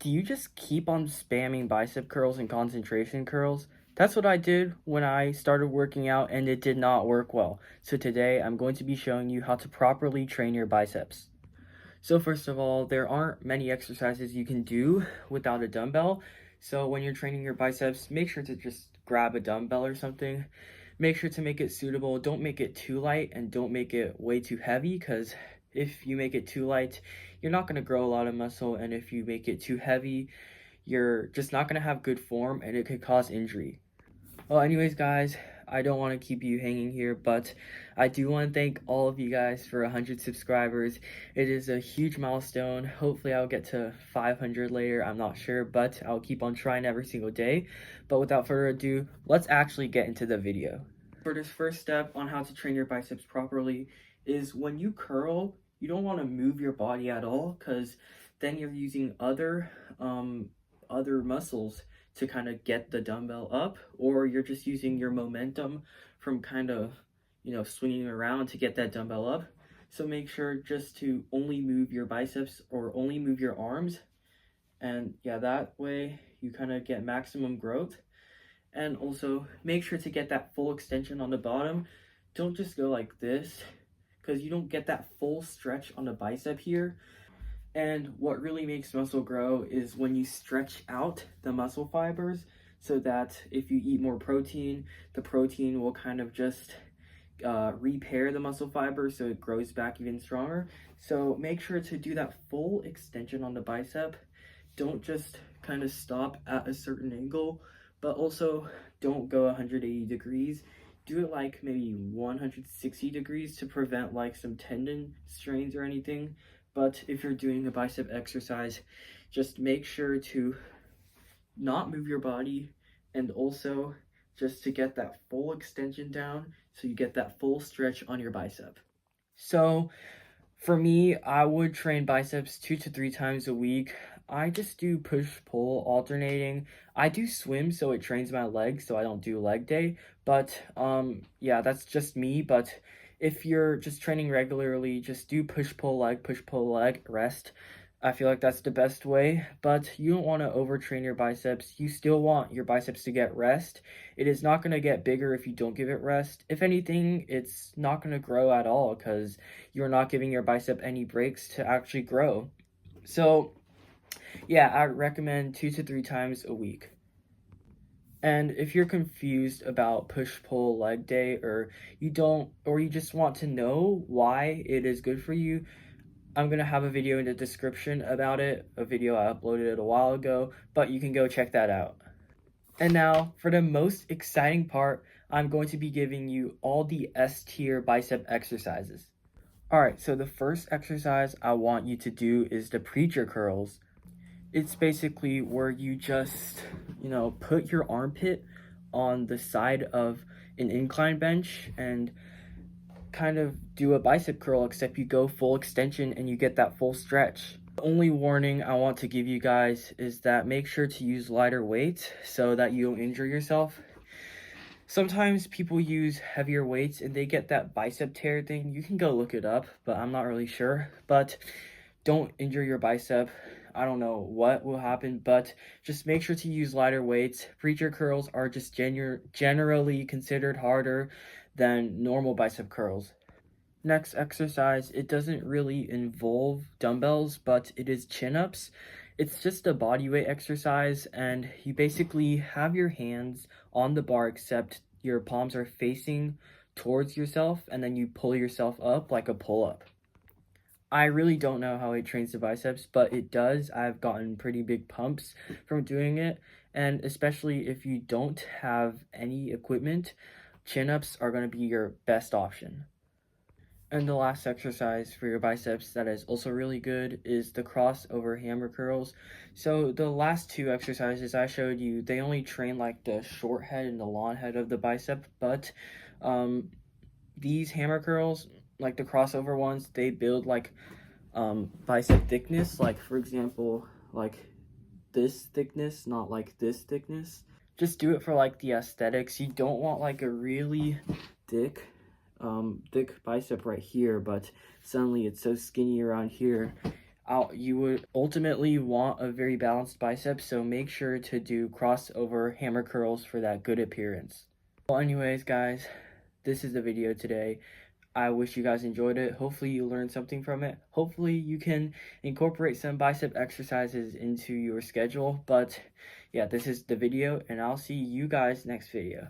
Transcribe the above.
do you just keep on spamming bicep curls and concentration curls? That's what I did when I started working out and it did not work well. So today I'm going to be showing you how to properly train your biceps. So first of all, there aren't many exercises you can do without a dumbbell. So when you're training your biceps, make sure to just grab a dumbbell or something. Make sure to make it suitable. Don't make it too light and don't make it way too heavy, because if you make it too light, you're not going to grow a lot of muscle, and if you make it too heavy, you're just not going to have good form and it could cause injury. Well, anyways, guys, I don't want to keep you hanging here, but I do want to thank all of you guys for 100 subscribers. It is a huge milestone. Hopefully I'll get to 500 later. I'm not sure, but I'll keep on trying every single day. But without further ado, let's actually get into the video. For this first step on how to train your biceps properly is when you curl, you don't want to move your body at all, because then you're using other muscles to kind of get the dumbbell up, or you're just using your momentum from kind of, swinging around to get that dumbbell up. So make sure just to only move your biceps or only move your arms. And yeah, that way you kind of get maximum growth. And also make sure to get that full extension on the bottom. Don't just go like this, because you don't get that full stretch on the bicep here. And what really makes muscle grow is when you stretch out the muscle fibers, so that if you eat more protein, the protein will kind of just repair the muscle fibers so it grows back even stronger. So make sure to do that full extension on the bicep. Don't just kind of stop at a certain angle, but also don't go 180 degrees. Do it like maybe 160 degrees to prevent like some tendon strains or anything. But if you're doing a bicep exercise, just make sure to not move your body, and also just to get that full extension down so you get that full stretch on your bicep. So for me, I would train biceps 2 to 3 times a week. I just do push-pull alternating. I do swim, so it trains my legs, so I don't do leg day. But yeah, that's just me. But if you're just training regularly, just do push-pull leg, rest. I feel like that's the best way, but you don't want to overtrain your biceps. You still want your biceps to get rest. It is not going to get bigger if you don't give it rest. If anything, it's not going to grow at all, because you're not giving your bicep any breaks to actually grow. So yeah, I recommend 2 to 3 times a week. And if you're confused about push-pull leg day, or you just want to know why it is good for you, I'm going to have a video in the description about it, a video I uploaded a while ago, but you can go check that out. And now, for the most exciting part, I'm going to be giving you all the S-tier bicep exercises. Alright, so the first exercise I want you to do is the preacher curls. It's basically where you just, put your armpit on the side of an incline bench and kind of do a bicep curl, except you go full extension and you get that full stretch. The only warning I want to give you guys is that make sure to use lighter weights so that you don't injure yourself. Sometimes people use heavier weights and they get that bicep tear thing. You can go look it up, but I'm not really sure. But don't injure your bicep. I don't know what will happen, but just make sure to use lighter weights. Preacher curls are just generally considered harder than normal bicep curls. Next exercise, it doesn't really involve dumbbells, but it is chin-ups. It's just a body weight exercise, and you basically have your hands on the bar, except your palms are facing towards yourself, and then you pull yourself up like a pull-up. I really don't know how it trains the biceps, but it does. I've gotten pretty big pumps from doing it, and especially if you don't have any equipment, chin-ups are going to be your best option. And the last exercise for your biceps that is also really good is the crossover hammer curls. So the last 2 exercises I showed you, they only train like the short head and the long head of the bicep, but these hammer curls, like the crossover ones, they build like bicep thickness, like for example, like this thickness, not like this thickness. Just do it for like the aesthetics. You don't want like a really thick bicep right here, but suddenly it's so skinny around here. you would ultimately want a very balanced bicep, so make sure to do crossover hammer curls for that good appearance. Well, anyways, guys, this is the video today. I wish you guys enjoyed it. Hopefully you learned something from it. Hopefully you can incorporate some bicep exercises into your schedule. But yeah, this is the video, and I'll see you guys next video.